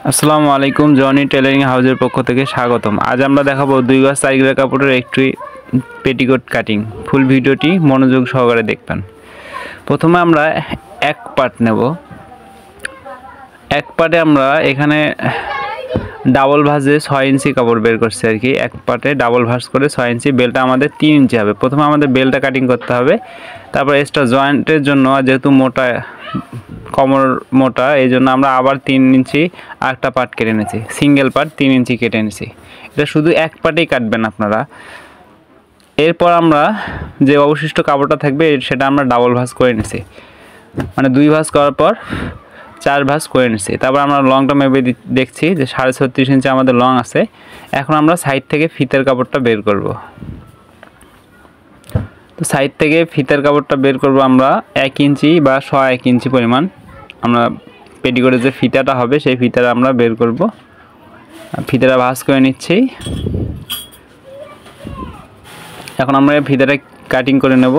আসসালামু আলাইকুম, Johnny tailoring হাউসের পক্ষ থেকে স্বাগতম। আজ আমরা দেখাবো 2 গজ চারিগ্রা কাপড়ের একটি পেটিকোট কাটিং। ফুল ভিডিওটি মনোযোগ সহকারে দেখবেন। প্রথমে আমরা এক পার্ট নেব। এক পার্টে আমরা এখানে ডাবল ভাঁজে 6 ইঞ্চি কাপড় বের করছি আর কি। এক পার্টে ডাবল ভাঁজ করে 6 ইঞ্চি, বেলটা আমাদের 3 ইঞ্চি হবে। প্রথমে আমাদের বেলটা কাটিং করতে হবে, তারপর এক্সট্রা জয়েন্টের জন্য যেহেতু মোটা কমর মোটা, এই জন্য আমরা আবার 3 ইঞ্চি আরেকটা পার্ট কেটে নিয়েছি। সিঙ্গেল পার্ট 3 ইঞ্চি কেটে নিয়েছি। এটা শুধু এক পার্টেই কাটবেন আপনারা। এরপর আমরা যে অবশিষ্ট কাপড়টা থাকবে সেটা আমরা ডাবল ভাঁজ করে নিয়েছি, মানে 2 ভাঁজ করার পর 4 ভাঁজ করে নিয়েছি। তারপর আমরা লংটা মেপে দেখছি যে 36.5 ইঞ্চি আমাদের লং আছে। এখন আমরা সাইড থেকে ফিতের কাপড়টা বের করব। তো সাইড থেকে ফিতের কাপড়টা বের করব আমরা 1 ইঞ্চি বা 1 ইঞ্চি পরিমাণ। আমরা পেটিকোটের যে ফিতাটা হবে সেই ফিতাটা আমরা বের করব। ফিতাটা ভাঁজ করে নিচ্ছি। এখন আমরা এই ফিতাটা কাটিং করে নেব।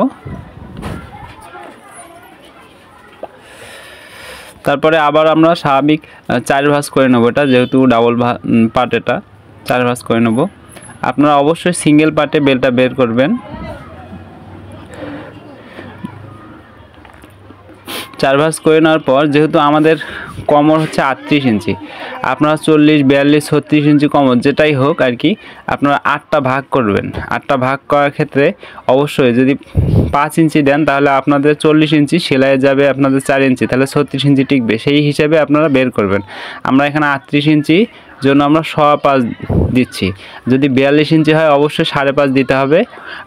তারপরে আবার আমরা স্বাভাবিক 4 ভাঁজ করে নেব। এটা যেহেতু ডাবল পার্ট, এটা 4 ভাঁজ করে নেব। আপনারা অবশ্যই সিঙ্গেল পার্টে বেলটা বের করবেন। 4 ভাঁজ করে নেওয়ার পর যেহেতু আমাদের কমর হচ্ছে 38 ইঞ্চি, আপনারা 40, 42, 36 ইঞ্চি কমর যেটাই হোক আর কি, আপনারা 8টা ভাগ করবেন। 8টা ভাগ করার ক্ষেত্রে অবশ্যই যদি 5 ইঞ্চি দেন তাহলে আপনাদের 40 ইঞ্চি সেলাই যাবে, আপনাদের 4 ইঞ্চি, তাহলে 36 ইঞ্চি টিকবে। সেই হিসাবে আপনারা বের করবেন। আমরা এখানে 38 ইঞ্চি জন্য আমরা 5.25 দিচ্ছি। যদি 42 ইঞ্চি হয় অবশ্যই 5.5 দিতে হবে,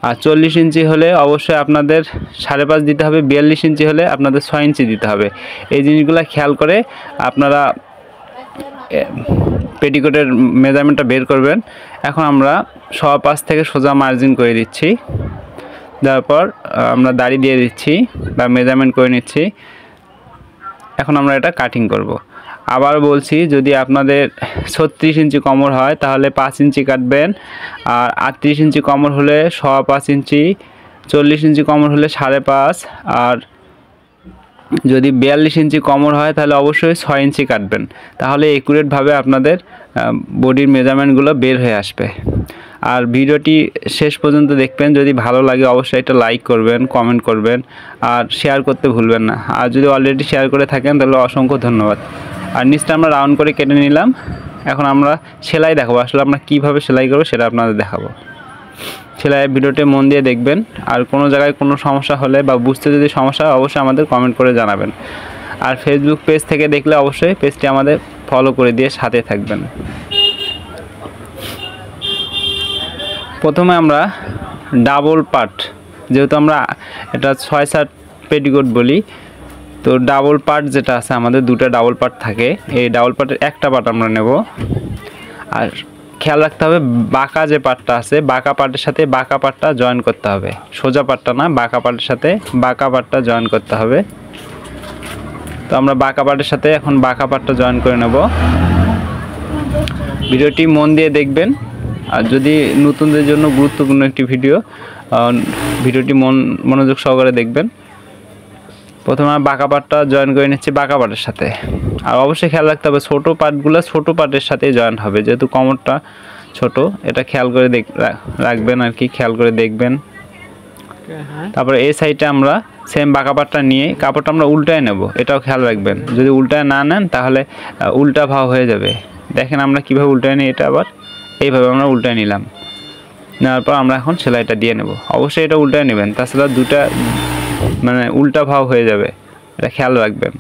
আর 40 ইঞ্চি হলে অবশ্যই আপনাদের 5.5 দিতে হবে, 42 ইঞ্চি হলে আপনাদের 6 ইঞ্চি দিতে হবে। এই জিনিসগুলো খেয়াল করে আপনারা পেটিকোটের মেজারমেন্টটা বের করবেন। এখন আমরা 5.25 থেকে সোজা মার্জিন করে দিচ্ছি। তারপর আমরা দাড়ি দিয়ে দিচ্ছি বা মেজারমেন্ট করে নিচ্ছি। এখন আমরা এটা কাটিং করব। আবার বলছি, যদি আপনাদের 36 ইঞ্চি কমর হয় তাহলে 5 ইঞ্চি কাটবেন, আর 38 ইঞ্চি কমর হলে 5.25 ইঞ্চি, 40 ইঞ্চি কমর হলে 5.5, আর যদি 42 ইঞ্চি কমর হয় তাহলে অবশ্যই 6 ইঞ্চি কাটবেন। তাহলে একুরেটভাবে আপনাদের বডির মেজারমেন্টগুলো বের হয়ে আসবে। আর ভিডিওটি শেষ পর্যন্ত দেখবেন। যদি ভালো লাগে অবশ্যই একটা লাইক করবেন, কমেন্ট করবেন, আর শেয়ার করতে ভুলবেন না। আর যদি অলরেডি শেয়ার করে থাকেন তাহলে অসংখ্য ধন্যবাদ। আর নিচটা আমরা রাউন্ড করে কেটে নিলাম। এখন আমরা সেলাই দেখাবো। আসলে আমরা কীভাবে সেলাই করবো সেটা আপনাদের দেখাবো। সেলাইয়ের ভিডিওটি মন দিয়ে দেখবেন। আর কোনো জায়গায় কোনো সমস্যা হলে বা বুঝতে যদি সমস্যা হয় অবশ্যই আমাদের কমেন্ট করে জানাবেন। আর ফেসবুক পেজ থেকে দেখলে অবশ্যই পেজটি আমাদের ফলো করে দিয়ে সাথে থাকবেন। প্রথমে আমরা ডাবল পার্ট, যেহেতু আমরা এটা 6/7 পেটিকোট বলি, তো ডাবল পার্ট যেটা আছে আমাদের 2টা ডাবল পার্ট থাকে। এই ডাবল পার্টের একটা পার্ট আমরা নেব। আর খেয়াল রাখতে হবে বাঁকা যে পার্টটা আছে, বাঁকা পার্টের সাথে বাঁকা পার্টটা জয়েন করতে হবে। সোজা পার্টটা না, বাঁকা পার্টের সাথে বাঁকা পার্টটা জয়েন করতে হবে। তো আমরা বাঁকা পার্টের সাথে এখন বাঁকা পার্টটা জয়েন করে নেব। ভিডিওটি মন দিয়ে দেখবেন। আর যদি নতুনদের জন্য গুরুত্বপূর্ণ একটি ভিডিওটি মনোযোগ সহকারে দেখবেন। প্রথমে বাঁকা পার্টটা জয়েন করে নিচ্ছি বাঁকা পার্টের সাথে। আর অবশ্যই খেয়াল রাখতে হবে ছোটো পার্টগুলো ছোটো পার্টের সাথেই জয়েন হবে, যেহেতু কমরটা ছোট। এটা খেয়াল করে রাখবেন আর কি, খেয়াল করে দেখবেন। তারপরে এই সাইডে আমরা সেম বাঁকা পার্টটা নিয়ে কাপড়টা আমরা উল্টায় নেব, এটাও খেয়াল রাখবেন। যদি উল্টায় না নেন তাহলে উল্টা ভাব হয়ে যাবে। দেখেন আমরা কীভাবে উল্টায় নিই, এটা আবার এইভাবে আমরা উল্টায় নিলাম। নেওয়ার পর আমরা এখন সেলাইটা দিয়ে নেব। অবশ্যই এটা উল্টায় নেবেন, তাছাড়া দুটা মানে উল্টা ভাব হয়ে যাবে, এটা খেয়াল রাখবেন।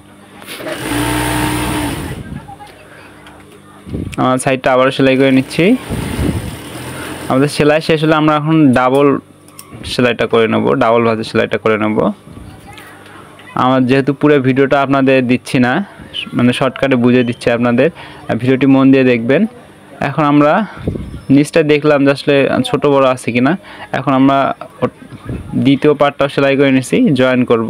আমার সাইডটা আবার সেলাই করে নিচ্ছি। আমাদের সেলাই শেষ হলে আমরা এখন ডাবল সেলাইটা করে নেব, ডাবল ভাঁজের সেলাইটা করে নেব। আমার যেহেতু পুরো ভিডিওটা আপনাদের দিচ্ছি না, মানে শর্টকাটে বুঝিয়ে দিচ্ছি আপনাদের, ভিডিওটি মন দিয়ে দেখবেন। এখন আমরা নিচটা দেখলাম যে আসলে ছোটো বড় আছে কিনা। এখন আমরা দ্বিতীয় পার্টটাও সেলাই করে নিছি, জয়েন করব।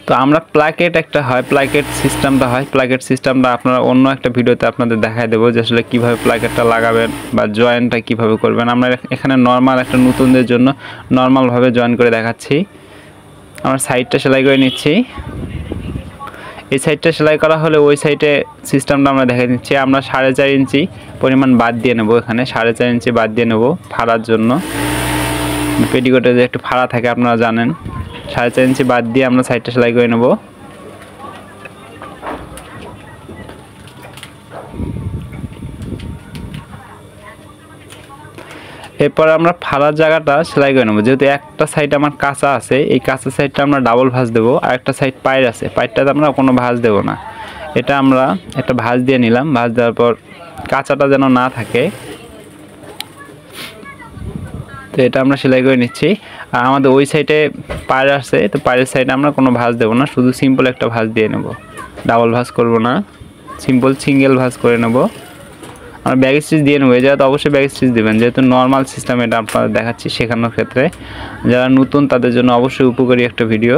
তো আমরা প্লাকেট একটা হয়, প্লাকেট সিস্টেমটা আপনারা অন্য একটা ভিডিওতে আপনাদের দেখাই দেবো যে আসলে কীভাবে প্লাকেটটা লাগাবেন বা জয়েনটা কীভাবে করবেন। আমরা এখানে নর্মাল একটা নতুনদের জন্য নর্মালভাবে জয়েন করে দেখাচ্ছি। আমরা সাইডটা সেলাই করে নিচ্ছি। এই সাইডটা সেলাই করা হলে ওই সাইডে সিস্টেমটা আমরা দেখে দিচ্ছি। আমরা 4.5 ইঞ্চি পরিমাণ বাদ দিয়ে নেব, এখানে 4.5 ইঞ্চি বাদ দিয়ে নেব ফাড়ার জন্য। পেটিকোটে যে একটু ফাড়া থাকে আপনারা জানেন, 4.5 ইঞ্চি বাদ দিয়ে আমরা সাইডটা সেলাই করে নেব। এরপর আমরা ফাড়ার জায়গাটা সেলাই করে নেব। যেহেতু একটা সাইড আমার কাঁচা আছে, এই কাঁচা সাইডটা আমরা ডাবল ভাঁজ দেবো, আর একটা সাইড পায়ের আছে, পায়েরটাতে আমরা কোনো ভাঁজ দেবো না। এটা আমরা একটা ভাঁজ দিয়ে নিলাম। ভাঁজ দেওয়ার পর কাঁচাটা যেন না থাকে, তো এটা আমরা সেলাই করে নিচ্ছি। আর আমাদের ওই সাইডে পায়ের আছে, তো পায়ের সাইডে আমরা কোনো ভাঁজ দেবো না, শুধু সিম্পল একটা ভাঁজ দিয়ে নেব, ডাবল ভাঁজ করব না, সিম্পল সিঙ্গেল ভাঁজ করে নেব। আমরা ব্যাগ স্টিচ দিয়ে নেবো। এই জায়গাতে অবশ্যই ব্যাগ স্টিচ দেবেন, যেহেতু নর্মাল সিস্টেম এটা আপনাদের দেখাচ্ছি শেখানোর ক্ষেত্রে। যারা নতুন তাদের জন্য অবশ্যই উপকারী একটা ভিডিও।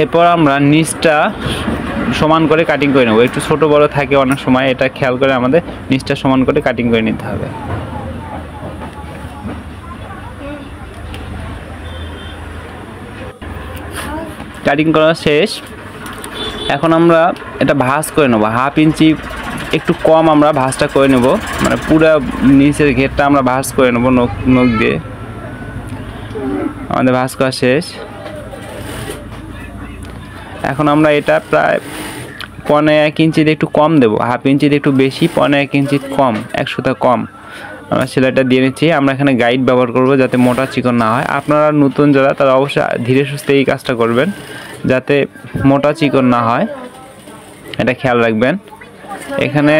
এরপর আমরা নিচটা সমান করে কাটিং করে নেব। একটু ছোট বড় থাকে অনেক সময়, এটা খেয়াল করে আমাদের নিচটা সমান করে কাটিং করে নিতে হবে। কাটিং করা শেষ। এখন আমরা এটা ভাঁজ করে নেব। 1/2 ইঞ্চি একটু কম আমরা ভাঁজটা করে নেব, মানে পুরো নিচের ঘেরটা আমরা ভাঁজ করে নেব নখ দিয়ে। আমাদের ভাঁজ করা শেষ। এখন আমরা এটা প্রায় 1.5 ইঞ্চিতে একটু কম দেবো, 1/2 ইঞ্চিতে একটু বেশি, 1.5 ইঞ্চি কম, 1 সুতা কম আমরা সেলাইটা দিয়ে নিচ্ছি। আমরা এখানে গাইড ব্যবহার করব যাতে মোটা চিকন না হয়। আপনারা নতুন যারা তারা অবশ্যই ধীরে সুস্থে এই কাজটা করবেন যাতে মোটা চিকন না হয়, এটা খেয়াল রাখবেন। এখানে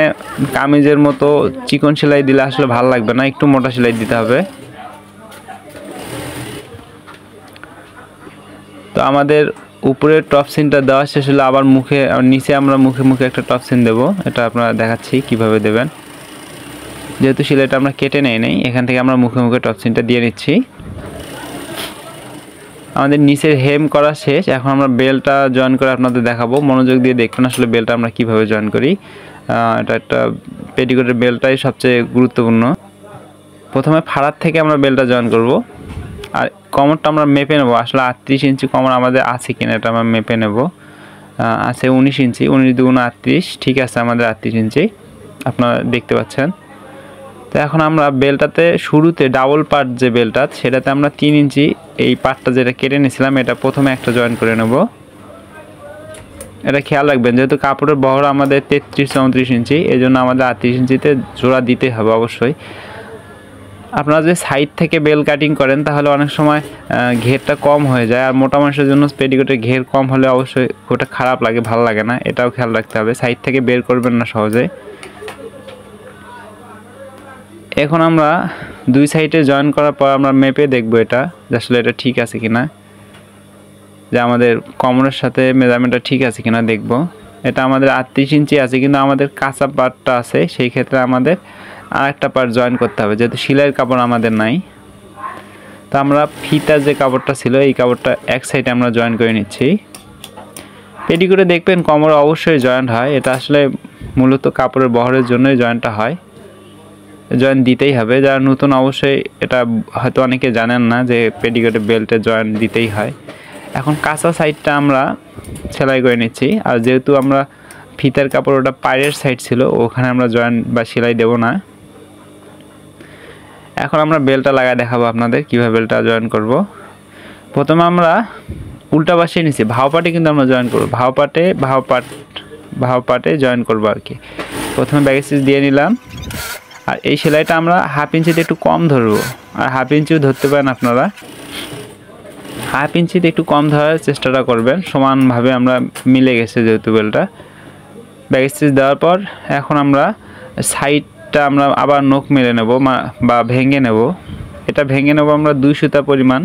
কামিজের মতো চিকন সেলাই দিলে আসলে ভালো লাগবে না, একটু মোটা সেলাই দিতে হবে। তো আমাদের উপরে টপ সিনটা দেওয়া শেষ হলে আবার নিচে আমরা মুখে একটা টপ সিন দেবো। এটা আপনারা দেখাচ্ছি কিভাবে দেবেন। যেহেতু সেলাইটা আমরা কেটে নেই, এখান থেকে আমরা মুখে টপ সিনটা দিয়ে নিচ্ছি। আমাদের নিচের হেম করা শেষ। এখন আমরা বেলটা জয়েন করে আপনাদের দেখাবো, মনোযোগ দিয়ে দেখবেন আসলে বেলটা আমরা কিভাবে জয়েন করি। এটা একটা পেটিকোটের বেলটাই সবচেয়ে গুরুত্বপূর্ণ। প্রথমে ফাড়ার থেকে আমরা বেলটা জয়েন করব। আর কমরটা আমরা মেপে নেব, আসলে 38 ইঞ্চি কমর আমাদের আছে কিনা এটা আমরা মেপে নেব। আছে 19 ইঞ্চি, 19 × 38, ঠিক আছে আমাদের 38 ইঞ্চি আপনারা দেখতে পাচ্ছেন। তো এখন আমরা বেলটাতে শুরুতে ডাবল পার্ট যে বেলটা সেটাতে আমরা 3 ইঞ্চি এই পার্টটা যেটা কেটে নিয়েছিলাম এটা প্রথমে একটা জয়েন করে নেব। এটা খেয়াল রাখবেন যেহেতু কাপড়ের বহর আমাদের 33-34 ইঞ্চি, এই জন্য আমাদের 38 ইঞ্চিতে জোড়া দিতে হবে অবশ্যই। আপনারা যে সাইড থেকে বেল কাটিং করেন তাহলে অনেক সময় ঘেরটা কম হয়ে যায়, আর মোটা মানুষের জন্য পেটিকোটের ঘের কম হলে অবশ্যই ওটা খারাপ লাগে, ভালো লাগে না, এটাও খেয়াল রাখতে হবে। সাইড থেকে বের করবেন না সহজে। এখন আমরা দুই সাইডে জয়েন করার পর আমরা মেপে দেখব এটা আসলে এটা ঠিক আছে কিনা, যে আমাদের কোমরের সাথে মেজারমেন্টটা ঠিক আছে কিনা দেখব। এটা আমাদের 38 ইঞ্চি আছে, কিন্তু আমাদের কাঁচা পার্টটা আছে, সেই ক্ষেত্রে আমাদের আরেকটা পার্ট জয়েন করতে হবে যেহেতু সেলাইয়ের কাপড় আমাদের নাই। তো আমরা ফিতা যে কাপড়টা ছিল এই কাপড়টা এক সাইডে আমরা জয়েন করে নিচ্ছি। পেটিকোটে দেখবেন কোমরে অবশ্যই জয়েন্ট হয়, এটা আসলে মূলত কাপড়ের বহরের জন্যই জয়েন্টটা হয়, জয়েন্ট দিতেই হবে। যারা নতুন অবশ্যই এটা হয়তো অনেকে জানেন না যে পেটিকোটে বেল্টে জয়েন্ট দিতেই হয়। এখন কাঁচা সাইডটা আমরা সেলাই করে নিচ্ছি, আর যেহেতু আমরা ফিতার কাপড় ওটা পায়ের সাইড ছিল ওখানে আমরা জয়েন্ট বা সেলাই দেব না। এখন আমরা বেল্টটা লাগায় দেখাবো আপনাদের কিভাবে বেল্টটা জয়েন করব। প্রথমে আমরা উল্টা পাশে নিচ্ছি, ভাও পাটে কিন্তু আমরা জয়েন করব, ভাও পাটে জয়েন করব আর কি। প্রথমে ব্যাক স্টিচ দিয়ে নিলাম, আর এই সেলাইটা আমরা 1/2 ইঞ্চিতে একটু কম ধরবো, আর 1/2 ইঞ্চিও ধরতে পারেন আপনারা। 1/2 ইঞ্চিতে একটু কম ধরার চেষ্টাটা করবেন, সমানভাবে আমরা মিলে গেছে যেহেতু বেলটা। ব্যাক স্টিচ দেওয়ার পর এখন আমরা সাইডটা আমরা আবার নখ মেরে নেব বা ভেঙে নেব। এটা ভেঙে নেব আমরা 2 সুতা পরিমাণ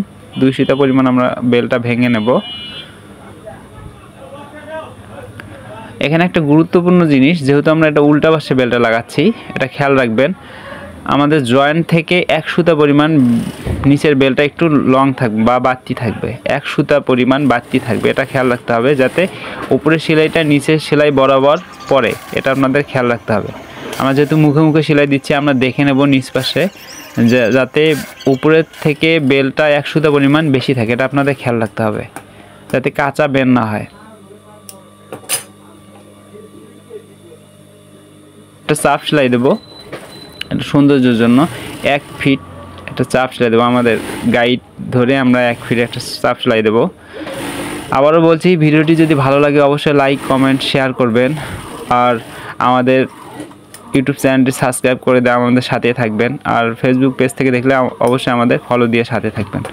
আমরা বেলটা ভেঙে নেব। এখানে একটা গুরুত্বপূর্ণ জিনিস, যেহেতু আমরা এটা উল্টা পাশে বেলটা লাগাচ্ছি, এটা খেয়াল রাখবেন আমাদের জয়েন্ট থেকে 1 সুতা পরিমাণ নিচের বেলটা একটু লং থাকবে বা বাড়তি থাকবে, 1 সুতা পরিমাণ বাড়তি থাকবে, এটা খেয়াল রাখতে হবে যাতে উপরের সেলাইটা নিচের সেলাই বরাবর পড়ে, এটা আপনাদের খেয়াল রাখতে হবে। আমরা যেহেতু মুখে সেলাই দিচ্ছি আমরা দেখে নেব নিচ পাশে যাতে উপরের থেকে বেলটা 1 সুতা পরিমাণ বেশি থাকে, এটা আপনাদের খেয়াল রাখতে হবে। যাতে কাঁচা বের না হয়। একটা চাপ সেলাই দেবো একটা সৌন্দর্যের জন্য। 1 ফিট একটা চাপ সেলাই দেবো, আমাদের গাইড ধরে আমরা 1 ফিট একটা চাপ সেলাই দেবো। আবারও বলছি, ভিডিওটি যদি ভালো লাগে অবশ্যই লাইক কমেন্ট শেয়ার করবেন, আর আমাদের ইউটিউব চ্যানেলটি সাবস্ক্রাইব করে দিয়ে আমাদের সাথে থাকবেন, আর ফেসবুক পেজ থেকে দেখলে অবশ্যই আমাদের ফলো দিয়ে সাথে থাকবেন।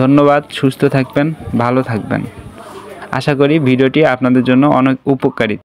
ধন্যবাদ, সুস্থ থাকবেন, ভালো থাকবেন। আশা করি ভিডিওটি আপনাদের জন্য অনেক উপকারী।